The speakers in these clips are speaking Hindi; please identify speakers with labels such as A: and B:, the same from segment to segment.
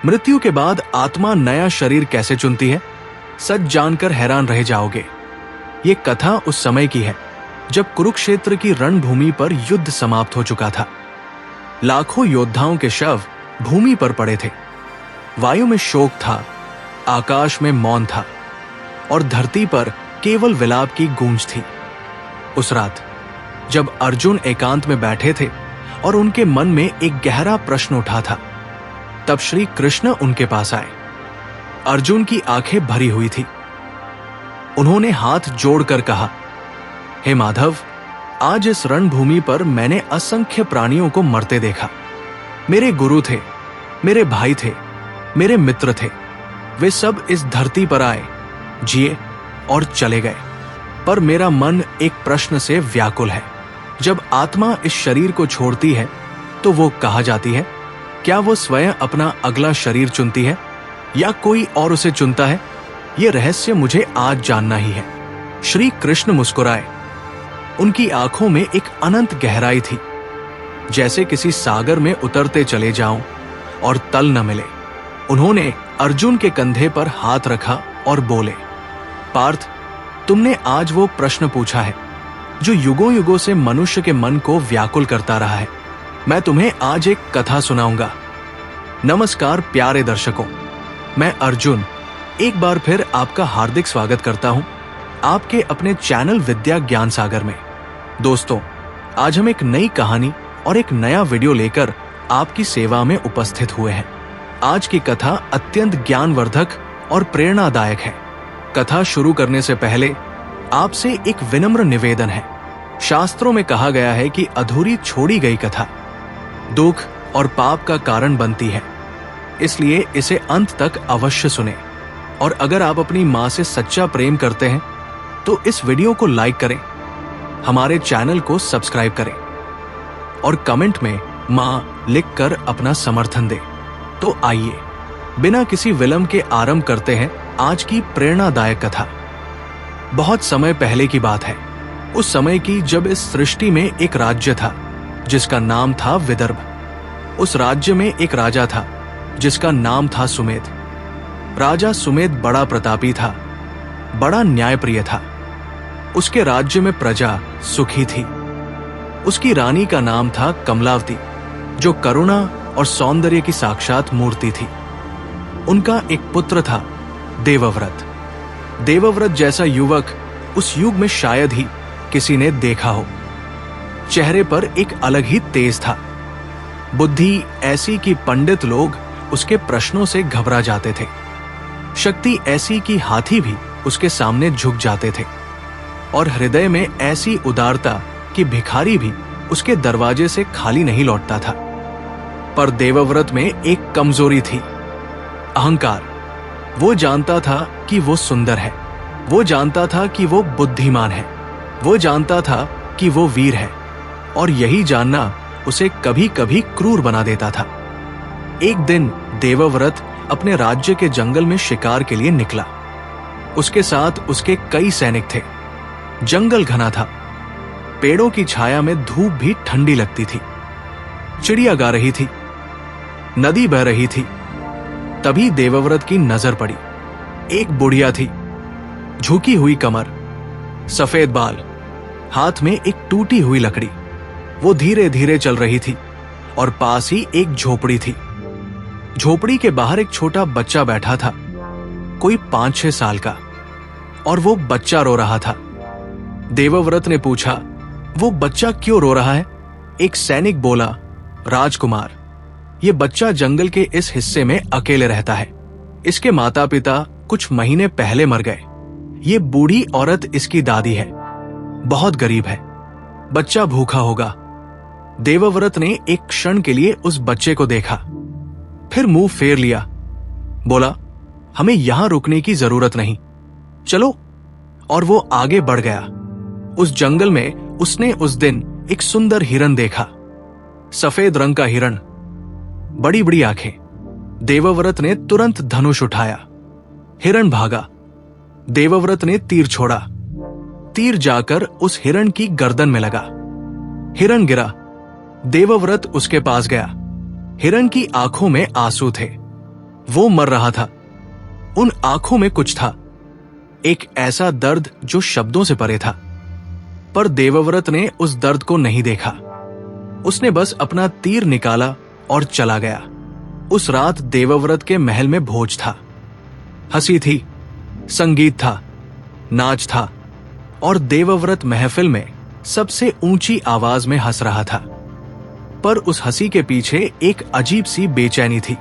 A: मृत्यु के बाद आत्मा नया शरीर कैसे चुनती है, सच जानकर हैरान रह जाओगे। ये कथा उस समय की है जब कुरुक्षेत्र की रणभूमि पर युद्ध समाप्त हो चुका था। लाखों योद्धाओं के शव भूमि पर पड़े थे। वायु में शोक था, आकाश में मौन था और धरती पर केवल विलाप की गूंज थी। उस रात जब अर्जुन एकांत में बैठे थे और उनके मन में एक गहरा प्रश्न उठा था, तब श्री कृष्ण उनके पास आए। अर्जुन की आंखें भरी हुई थी। उन्होंने हाथ जोड़कर कहा, हे माधव, आज इस रणभूमि पर मैंने असंख्य प्राणियों को मरते देखा। मेरे गुरु थे, मेरे भाई थे, मेरे मित्र थे। वे सब इस धरती पर आए, जिए और चले गए। पर मेरा मन एक प्रश्न से व्याकुल है। जब आत्मा इस शरीर को छोड़ती है तो वो कहाँ जाती है? क्या वो स्वयं अपना अगला शरीर चुनती है या कोई और उसे चुनता है? ये रहस्य मुझे आज जानना ही है। श्री कृष्ण मुस्कुराए। उनकी आंखों में एक अनंत गहराई थी। जैसे किसी सागर में उतरते चले जाऊं और तल न मिले। उन्होंने अर्जुन के कंधे पर हाथ रखा और बोले, पार्थ, तुमने आज वो प्रश्न पूछा है जो युगों युगों से मनुष्य के मन को व्याकुल करता रहा है। मैं तुम्हें आज एक कथा सुनाऊंगा। नमस्कार प्यारे दर्शकों, मैं अर्जुन एक बार फिर आपका हार्दिक स्वागत करता हूं आपके अपने चैनल विद्या ज्ञान सागर में। दोस्तों, आज हम एक नई कहानी और एक नया वीडियो लेकर आपकी सेवा में उपस्थित हुए हैं। आज की कथा अत्यंत ज्ञानवर्धक और प्रेरणादायक है। कथा शुरू करने से पहले आपसे एक विनम्र निवेदन है। शास्त्रों में कहा गया है कि अधूरी छोड़ी गई कथा दुख और पाप का कारण बनती है, इसलिए इसे अंत तक अवश्य सुने। और अगर आप अपनी माँ से सच्चा प्रेम करते हैं तो इस वीडियो को लाइक करें, हमारे चैनल को सब्सक्राइब करें और कमेंट में माँ लिखकर अपना समर्थन दें। तो आइए बिना किसी विलंब के आरंभ करते हैं आज की प्रेरणादायक कथा। बहुत समय पहले की बात है, उस समय की जब इस सृष्टि में एक राज्य था जिसका नाम था विदर्भ। उस राज्य में एक राजा था जिसका नाम था सुमेध। राजा सुमेध बड़ा प्रतापी था, बड़ा न्यायप्रिय था। उसके राज्य में प्रजा सुखी थी। उसकी रानी का नाम था कमलावती, जो करुणा और सौंदर्य की साक्षात मूर्ति थी। उनका एक पुत्र था देवव्रत। देवव्रत जैसा युवक उस युग में शायद ही किसी ने देखा हो। चेहरे पर एक अलग ही तेज था। बुद्धि ऐसी कि पंडित लोग उसके प्रश्नों से घबरा जाते थे। शक्ति ऐसी कि हाथी भी उसके सामने झुक जाते थे। और हृदय में ऐसी उदारता कि भिखारी भी उसके दरवाजे से खाली नहीं लौटता था। पर देवव्रत में एक कमजोरी थी, अहंकार। वो जानता था कि वो सुंदर है, वो जानता था कि वो बुद्धिमान है, वो जानता था कि वो वीर है, और यही जानना उसे कभी कभी क्रूर बना देता था। एक दिन देवव्रत अपने राज्य के जंगल में शिकार के लिए निकला। उसके साथ उसके कई सैनिक थे। जंगल घना था, पेड़ों की छाया में धूप भी ठंडी लगती थी। चिड़िया गा रही थी, नदी बह रही थी। तभी देवव्रत की नजर पड़ी। एक बुढ़िया थी, झुकी हुई कमर, सफेद बाल, हाथ में एक टूटी हुई लकड़ी। वो धीरे धीरे चल रही थी और पास ही एक झोपड़ी थी। झोपड़ी के बाहर एक छोटा बच्चा बैठा था, कोई 5-6 साल का, और वो बच्चा रो रहा था। देवव्रत ने पूछा, वो बच्चा क्यों रो रहा है? एक सैनिक बोला, राजकुमार, ये बच्चा जंगल के इस हिस्से में अकेले रहता है। इसके माता पिता कुछ महीने पहले मर गए। ये बूढ़ी औरत इसकी दादी है, बहुत गरीब है। बच्चा भूखा होगा। देवव्रत ने एक क्षण के लिए उस बच्चे को देखा, फिर मुंह फेर लिया। बोला, हमें यहां रुकने की जरूरत नहीं, चलो। और वो आगे बढ़ गया। उस जंगल में उसने उस दिन एक सुंदर हिरन देखा, सफेद रंग का हिरन, बड़ी बड़ी आंखें। देवव्रत ने तुरंत धनुष उठाया। हिरन भागा। देवव्रत ने तीर छोड़ा। तीर जाकर उस हिरन की गर्दन में लगा। हिरन गिरा। देवव्रत उसके पास गया। हिरन की आंखों में आंसू थे। वो मर रहा था। उन आंखों में कुछ था, एक ऐसा दर्द जो शब्दों से परे था। पर देवव्रत ने उस दर्द को नहीं देखा। उसने बस अपना तीर निकाला और चला गया। उस रात देवव्रत के महल में भोज था, हंसी थी, संगीत था, नाच था, और देवव्रत महफिल में सबसे ऊंची आवाज में हंस रहा था। पर उस हंसी के पीछे एक अजीब सी बेचैनी थी।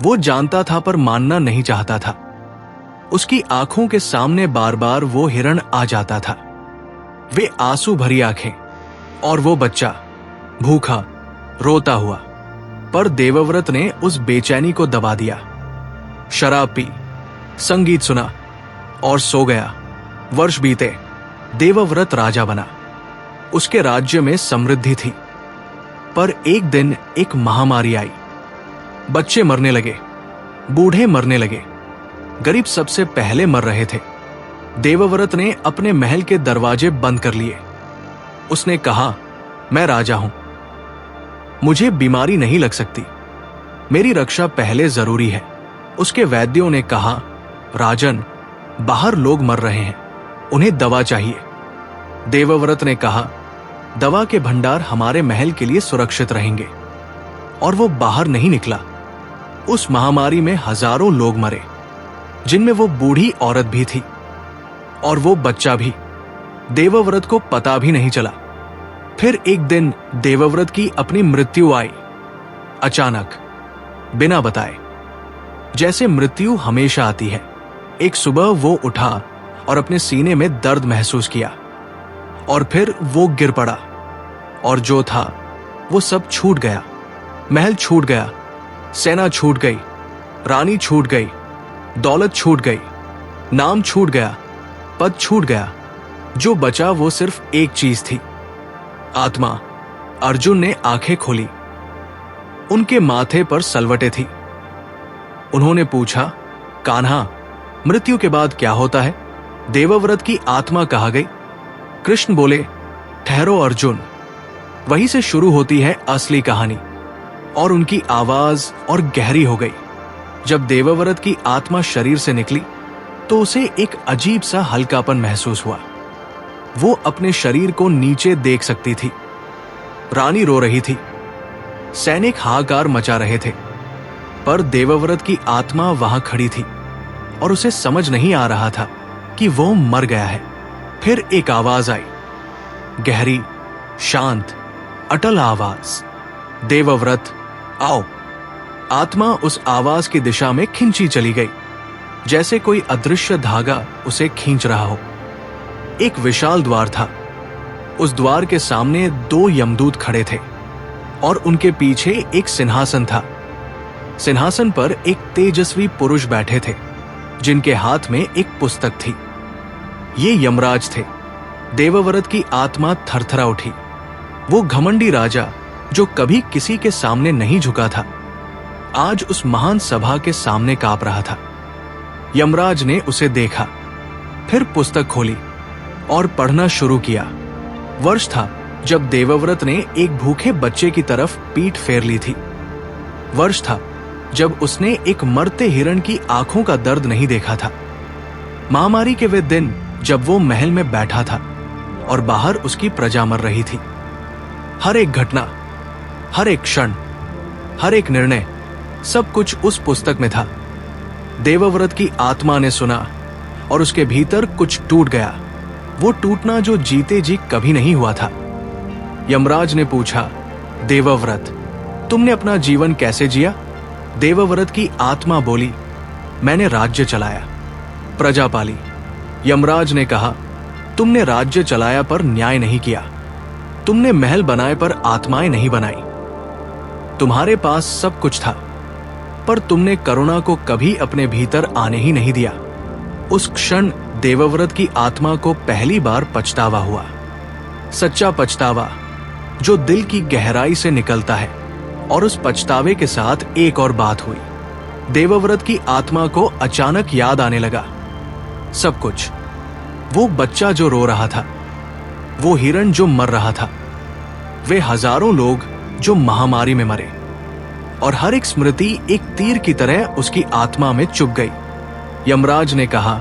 A: वो जानता था पर मानना नहीं चाहता था। उसकी आंखों के सामने बार बार वो हिरण आ जाता था, वे आंसू भरी आंखें, और वो बच्चा भूखा रोता हुआ। पर देवव्रत ने उस बेचैनी को दबा दिया, शराब पी, संगीत सुना और सो गया। वर्ष बीते, देवव्रत राजा बना। उसके राज्य में समृद्धि थी। पर एक दिन एक महामारी आई। बच्चे मरने लगे, बूढ़े मरने लगे, गरीब सबसे पहले मर रहे थे। देवव्रत ने अपने महल के दरवाजे बंद कर लिए। उसने कहा, मैं राजा हूं, मुझे बीमारी नहीं लग सकती, मेरी रक्षा पहले जरूरी है। उसके वैद्यों ने कहा, राजन, बाहर लोग मर रहे हैं, उन्हें दवा चाहिए। देवव्रत ने कहा, दवा के भंडार हमारे महल के लिए सुरक्षित रहेंगे। और वो बाहर नहीं निकला। उस महामारी में हजारों लोग मरे, जिनमें वो बूढ़ी औरत भी थी, और वो बच्चा भी। देवव्रत को पता भी नहीं चला। फिर एक दिन देवव्रत की अपनी मृत्यु आई, अचानक, बिना बताए, जैसे मृत्यु हमेशा आती है। एक सुबह वो उठा और अपने सीने में दर्द महसूस किया, और फिर वो गिर पड़ा, और जो था वो सब छूट गया। महल छूट गया, सेना छूट गई, रानी छूट गई, दौलत छूट गई, नाम छूट गया, पद छूट गया। जो बचा वो सिर्फ एक चीज थी, आत्मा। अर्जुन ने आंखें खोली। उनके माथे पर सलवटें थी। उन्होंने पूछा, कान्हा, मृत्यु के बाद क्या होता है? देवव्रत की आत्मा कहा गई। कृष्ण बोले, ठहरो अर्जुन, वहीं से शुरू होती है असली कहानी। और उनकी आवाज और गहरी हो गई। जब देवव्रत की आत्मा शरीर से निकली तो उसे एक अजीब सा हल्कापन महसूस हुआ। वो अपने शरीर को नीचे देख सकती थी। रानी रो रही थी, सैनिक हाहाकार मचा रहे थे, पर देवव्रत की आत्मा वहां खड़ी थी और उसे समझ नहीं आ रहा था कि वो मर गया है। फिर एक आवाज आई, गहरी, शांत, अटल आवाज, देवव्रत आओ। आत्मा उस आवाज की दिशा में खिंची चली गई, जैसे कोई अदृश्य धागा उसे खींच रहा हो। एक विशाल द्वार था। उस द्वार के सामने 2 यमदूत खड़े थे और उनके पीछे एक सिंहासन था। सिंहासन पर एक तेजस्वी पुरुष बैठे थे, जिनके हाथ में एक पुस्तक थी। ये यमराज थे। देवव्रत की आत्मा थरथरा उठी। वो घमंडी राजा जो कभी किसी के सामने नहीं झुका था, आज उस महान सभा के सामने कांप रहा था। यमराज ने उसे देखा, फिर पुस्तक खोली और पढ़ना शुरू किया। वर्ष था जब देवव्रत ने एक भूखे बच्चे की तरफ पीठ फेर ली थी। वर्ष था जब उसने एक मरते हिरण की आंखों का दर्द नहीं देखा था। महामारी के वे दिन जब वो महल में बैठा था और बाहर उसकी प्रजा मर रही थी। हर एक घटना, हर एक क्षण, हर एक निर्णय, सब कुछ उस पुस्तक में था। देवव्रत की आत्मा ने सुना और उसके भीतर कुछ टूट गया, वो टूटना जो जीते जी कभी नहीं हुआ था। यमराज ने पूछा, देवव्रत, तुमने अपना जीवन कैसे जिया? देवव्रत की आत्मा बोली, मैंने राज्य चलाया, प्रजा पाली। यमराज ने कहा, तुमने राज्य चलाया पर न्याय नहीं किया, तुमने महल बनाए पर आत्माएं नहीं बनाई। तुम्हारे पास सब कुछ था, पर तुमने करुणा को कभी अपने भीतर आने ही नहीं दिया। उस क्षण देवव्रत की आत्मा को पहली बार पछतावा हुआ, सच्चा पछतावा जो दिल की गहराई से निकलता है। और उस पछतावे के साथ एक और बात हुई। देवव्रत की आत्मा को अचानक याद आने लगा सब कुछ। वो बच्चा जो रो रहा था, वो हिरण जो मर रहा था, वे हजारों लोग जो महामारी में मरे, और हर एक स्मृति एक तीर की तरह उसकी आत्मा में चुभ गई। यमराज ने कहा,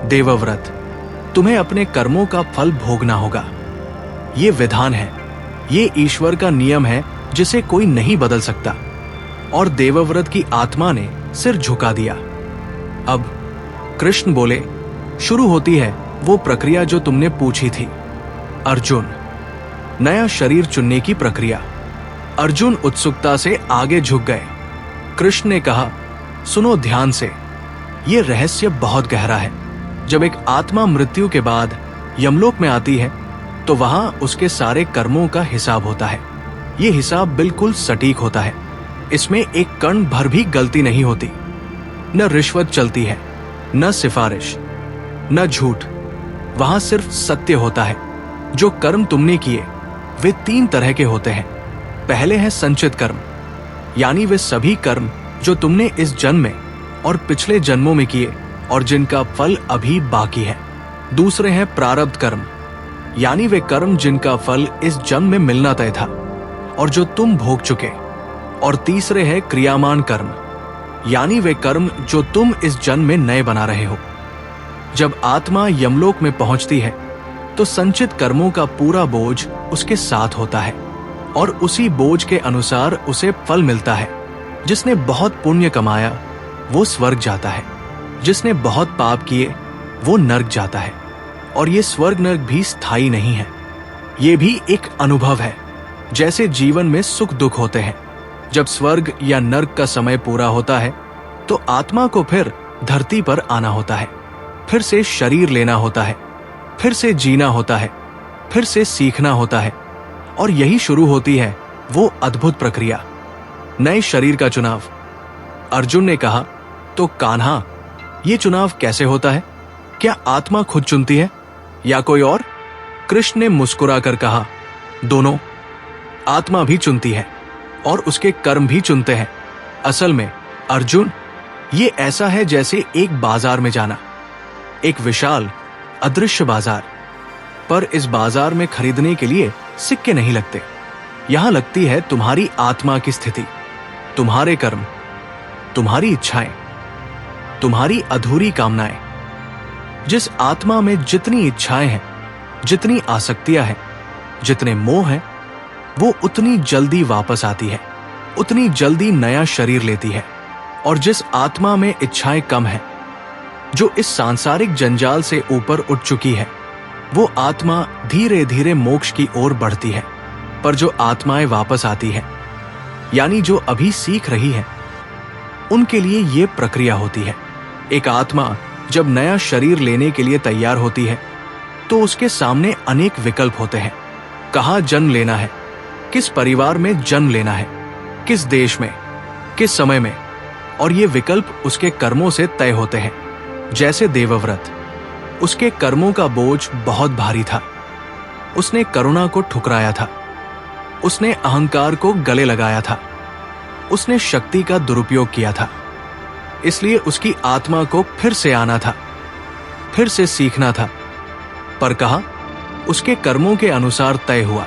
A: देवव्रत, तुम्हें अपने कर्मों का फल भोगना होगा। ये विधान है, ये ईश्वर का नियम है जिसे कोई नहीं बदल सकता। और देवव्रत की आत्मा ने सिर झुका दिया। अब कृष्ण बोले, शुरू होती है वो प्रक्रिया जो तुमने पूछी थी। अर्जुन, नया शरीर चुनने की प्रक्रिया। अर्जुन उत्सुकता से आगे झुक गए। कृष्ण ने कहा, सुनो ध्यान से, ये रहस्य बहुत गहरा है। जब एक आत्मा मृत्यु के बाद यमलोक में आती है तो वहां उसके सारे कर्मों का हिसाब होता है। ये हिसाब बिल्कुल सटीक होता है। इसमें एक कण भर भी गलती नहीं होती। न रिश्वत चलती है, न सिफारिश, न झूठ। वहां सिर्फ सत्य होता है। जो कर्म तुमने किए वे 3 तरह के होते हैं। पहले है संचित कर्म, यानी वे सभी कर्म जो तुमने इस जन्म में और पिछले जन्मों में किए और जिनका फल अभी बाकी है। दूसरे हैं प्रारब्ध कर्म, यानी वे कर्म जिनका फल इस जन्म में मिलना तय था और जो तुम भोग चुके। और तीसरे है क्रियामान कर्म, यानी वे कर्म जो तुम इस जन्म में नए बना रहे हो। जब आत्मा यमलोक में पहुंचती है तो संचित कर्मों का पूरा बोझ उसके साथ होता है और उसी बोझ के अनुसार उसे फल मिलता है। जिसने बहुत पुण्य कमाया वो स्वर्ग जाता है, जिसने बहुत पाप किए वो नर्क जाता है। और ये स्वर्ग नर्क भी स्थायी नहीं है, ये भी एक अनुभव है। जैसे जीवन में सुख दुख होते हैं, जब स्वर्ग या नर्क का समय पूरा होता है तो आत्मा को फिर धरती पर आना होता है, फिर से शरीर लेना होता है, फिर से जीना होता है, फिर से सीखना होता है। और यही शुरू होती है वो अद्भुत प्रक्रिया, नए शरीर का चुनाव। अर्जुन ने कहा, तो कान्हा, ये चुनाव कैसे होता है? क्या आत्मा खुद चुनती है या कोई और? कृष्ण ने मुस्कुराकर कहा, दोनों। आत्मा भी चुनती है और उसके कर्म भी चुनते हैं। असल में अर्जुन, ये ऐसा है जैसे एक बाजार में जाना, एक विशाल अदृश्य बाजार। पर इस बाजार में खरीदने के लिए सिक्के नहीं लगते। यहां लगती है तुम्हारी आत्मा की स्थिति, तुम्हारे कर्म, तुम्हारी इच्छाएं, तुम्हारी अधूरी कामनाएं। जिस आत्मा में जितनी इच्छाएं हैं, जितनी आसक्तियां हैं, जितने मोह हैं, वो उतनी जल्दी वापस आती है, उतनी जल्दी नया शरीर लेती है। और जिस आत्मा में इच्छाएं कम हैं, जो इस सांसारिक जंजाल से ऊपर उठ चुकी है, वो आत्मा धीरे धीरे मोक्ष की ओर बढ़ती है। पर जो आत्माएं वापस आती हैं, यानी जो अभी सीख रही हैं, उनके लिए ये प्रक्रिया होती है। एक आत्मा जब नया शरीर लेने के लिए तैयार होती है तो उसके सामने अनेक विकल्प होते हैं। कहाँ जन्म लेना है, किस परिवार में जन्म लेना है, किस देश में, किस समय में। और ये विकल्प उसके कर्मों से तय होते हैं। जैसे देवव्रत, उसके कर्मों का बोझ बहुत भारी था। उसने करुणा को ठुकराया था, उसने अहंकार को गले लगाया था, उसने शक्ति का दुरुपयोग किया था। इसलिए उसकी आत्मा को फिर से आना था, फिर से सीखना था। पर कहा, उसके कर्मों के अनुसार तय हुआ।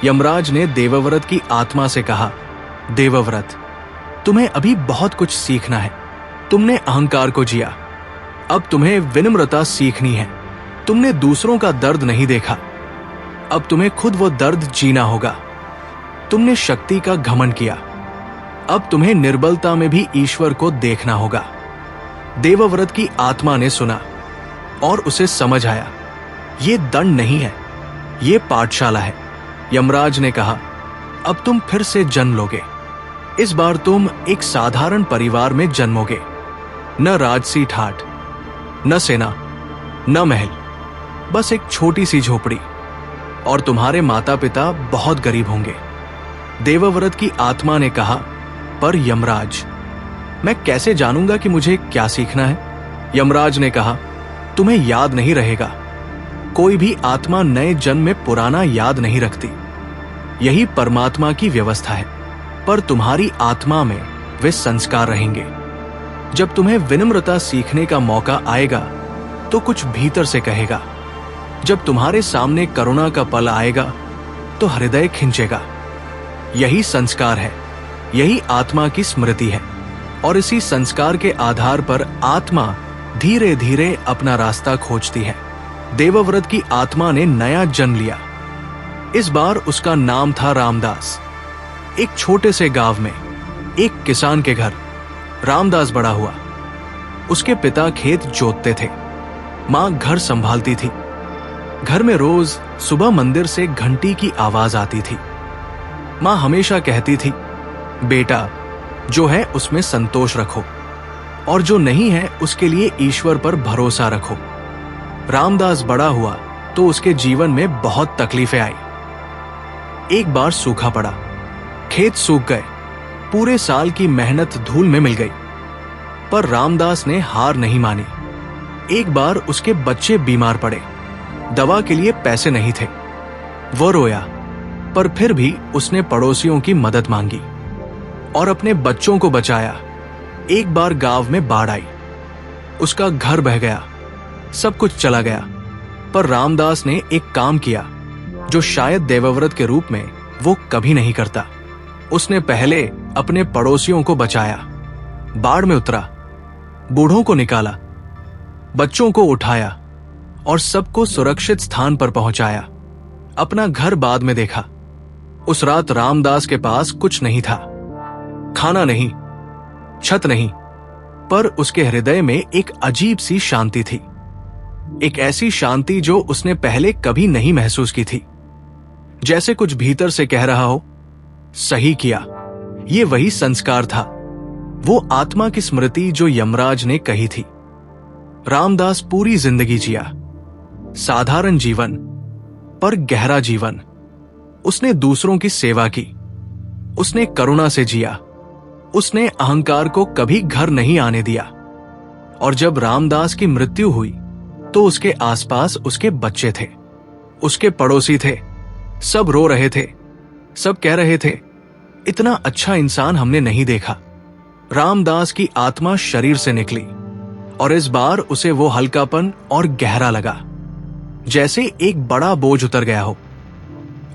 A: यमराज ने देवव्रत की आत्मा से कहा, देवव्रत, तुम्हें अभी बहुत कुछ सीखना है। तुमने अहंकार को जिया, अब तुम्हें विनम्रता सीखनी है। तुमने दूसरों का दर्द नहीं देखा, अब तुम्हें खुद वो दर्द जीना होगा। तुमने शक्ति का घमंड किया, अब तुम्हें निर्बलता में भी ईश्वर को देखना होगा। देवव्रत की आत्मा ने सुना और उसे समझ आया, ये दंड नहीं है, ये पाठशाला है। यमराज ने कहा, अब तुम फिर से जन्म लोगे। इस बार तुम एक साधारण परिवार में जन्मोगे। न राजसी ठाठ, न सेना, न महल, बस एक छोटी सी झोपड़ी। और तुम्हारे माता पिता बहुत गरीब होंगे। देवव्रत की आत्मा ने कहा, पर यमराज, मैं कैसे जानूंगा कि मुझे क्या सीखना है? यमराज ने कहा, तुम्हें याद नहीं रहेगा। कोई भी आत्मा नए जन्म में पुराना याद नहीं रखती। यही परमात्मा की व्यवस्था है। पर तुम्हारी आत्मा में वे संस्कार रहेंगे। जब तुम्हें विनम्रता सीखने का मौका आएगा तो कुछ भीतर से कहेगा। जब तुम्हारे सामने करुणा का पल आएगा तो हृदय खिंचेगा। यही संस्कार है, यही आत्मा की स्मृति है और इसी संस्कार के आधार पर आत्मा धीरे धीरे अपना रास्ता खोजती है। देवव्रत की आत्मा ने नया जन्म लिया। इस बार उसका नाम था रामदास। एक छोटे से गांव में एक किसान के घर रामदास बड़ा हुआ। उसके पिता खेत जोतते थे, मां घर संभालती थी। घर में रोज सुबह मंदिर से घंटी की आवाज आती थी। मां हमेशा कहती थी, बेटा जो है उसमें संतोष रखो और जो नहीं है उसके लिए ईश्वर पर भरोसा रखो। रामदास बड़ा हुआ तो उसके जीवन में बहुत तकलीफें आई। एक बार सूखा पड़ा, खेत सूख गए, पूरे साल की मेहनत धूल में मिल गई। पर रामदास ने हार नहीं मानी। एक बार उसके बच्चे बीमार पड़े, दवा के लिए पैसे नहीं थे। वो रोया, पर फिर भी उसने पड़ोसियों की मदद मांगी और अपने बच्चों को बचाया। एक बार गांव में बाढ़ आई, उसका घर बह गया, सब कुछ चला गया। पर रामदास ने एक काम किया जो शायद देवव्रत के रूप में वो कभी नहीं करता। उसने पहले अपने पड़ोसियों को बचाया, बाढ़ में उतरा, बूढ़ों को निकाला, बच्चों को उठाया और सबको सुरक्षित स्थान पर पहुंचाया। अपना घर बाद में देखा। उस रात रामदास के पास कुछ नहीं था, खाना नहीं, छत नहीं, पर उसके हृदय में एक अजीब सी शांति थी। एक ऐसी शांति जो उसने पहले कभी नहीं महसूस की थी। जैसे कुछ भीतर से कह रहा हो, सही किया। ये वही संस्कार था, वो आत्मा की स्मृति जो यमराज ने कही थी। रामदास पूरी जिंदगी जिया, साधारण जीवन पर गहरा जीवन। उसने दूसरों की सेवा की, उसने करुणा से जिया, उसने अहंकार को कभी घर नहीं आने दिया। और जब रामदास की मृत्यु हुई तो उसके आसपास उसके बच्चे थे, उसके पड़ोसी थे, सब रो रहे थे, सब कह रहे थे, इतना अच्छा इंसान हमने नहीं देखा। रामदास की आत्मा शरीर से निकली और इस बार उसे वो हल्कापन और गहरा लगा, जैसे एक बड़ा बोझ उतर गया हो।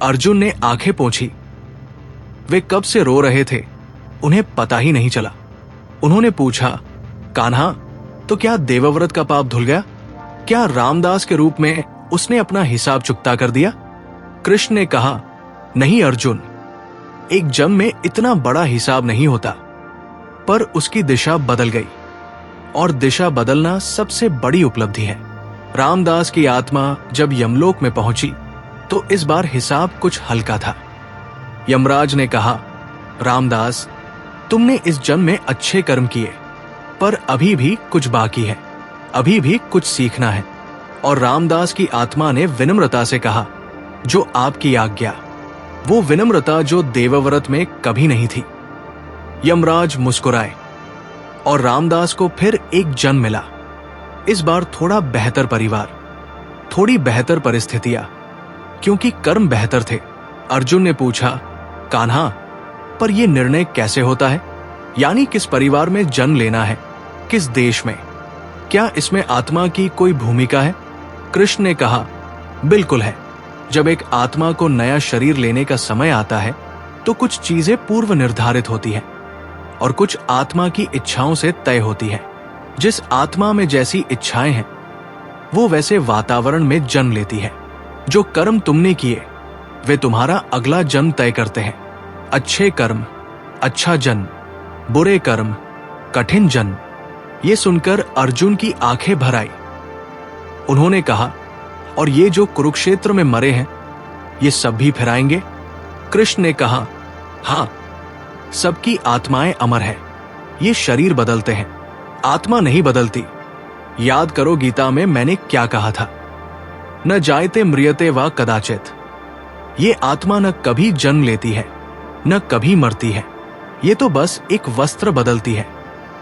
A: अर्जुन ने आंखें पोंछी। वे कब से रो रहे थे उन्हें पता ही नहीं चला। उन्होंने पूछा, कान्हा, तो क्या देवव्रत का पाप धुल गया? क्या रामदास के रूप में उसने अपना हिसाब चुकता कर दिया? कृष्ण ने कहा, नहीं अर्जुन, एक जन्म में इतना बड़ा हिसाब नहीं होता। पर उसकी दिशा बदल गई और दिशा बदलना सबसे बड़ी उपलब्धि है। रामदास की आत्मा जब यमलोक में पहुंची तो इस बार हिसाब कुछ हल्का था। यमराज ने कहा, रामदास, तुमने इस जन्म में अच्छे कर्म किए, पर अभी भी कुछ बाकी है, अभी भी कुछ सीखना है। और रामदास की आत्मा ने विनम्रता से कहा, जो आपकी आज्ञा। वो विनम्रता जो देवव्रत में कभी नहीं थी। यमराज मुस्कुराए और रामदास को फिर एक जन्म मिला। इस बार थोड़ा बेहतर परिवार, थोड़ी बेहतर परिस्थितियां, क्योंकि कर्म बेहतर थे। अर्जुन ने पूछा, कान्हा, पर यह निर्णय कैसे होता है? यानी किस परिवार में जन्म लेना है, किस देश में? क्या इसमें आत्मा की कोई भूमिका है? कृष्ण ने कहा, बिल्कुल है। जब एक आत्मा को नया शरीर लेने का समय आता है तो कुछ चीजें पूर्व निर्धारित होती हैं और कुछ आत्मा की इच्छाओं से तय होती है। जिस आत्मा में जैसी इच्छाएं हैं वो वैसे वातावरण में जन्म लेती है। जो कर्म तुमने किए वे तुम्हारा अगला जन्म तय करते हैं। अच्छे कर्म अच्छा जन्म, बुरे कर्म कठिन जन्म। ये सुनकर अर्जुन की आंखें भर आई। उन्होंने कहा, और ये जो कुरुक्षेत्र में मरे हैं ये सब भी फिर आएंगे? कृष्ण ने कहा, हां, सबकी आत्माएं अमर है, ये शरीर बदलते हैं, आत्मा नहीं बदलती। याद करो गीता में मैंने क्या कहा था, न जायते म्रियते वा कदाचित। ये आत्मा न कभी जन्म लेती है न कभी मरती है, ये तो बस एक वस्त्र बदलती है।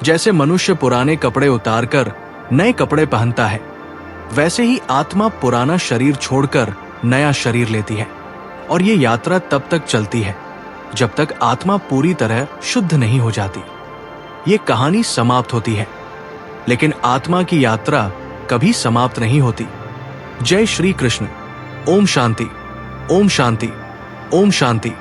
A: जैसे मनुष्य पुराने कपड़े उतारकर नए कपड़े पहनता है, वैसे ही आत्मा पुराना शरीर छोड़कर नया शरीर लेती है। और ये यात्रा तब तक चलती है जब तक आत्मा पूरी तरह शुद्ध नहीं हो जाती। ये कहानी समाप्त होती है, लेकिन आत्मा की यात्रा कभी समाप्त नहीं होती। जय श्री कृष्ण। ओम शांति, ओम शांति, ओम शांति।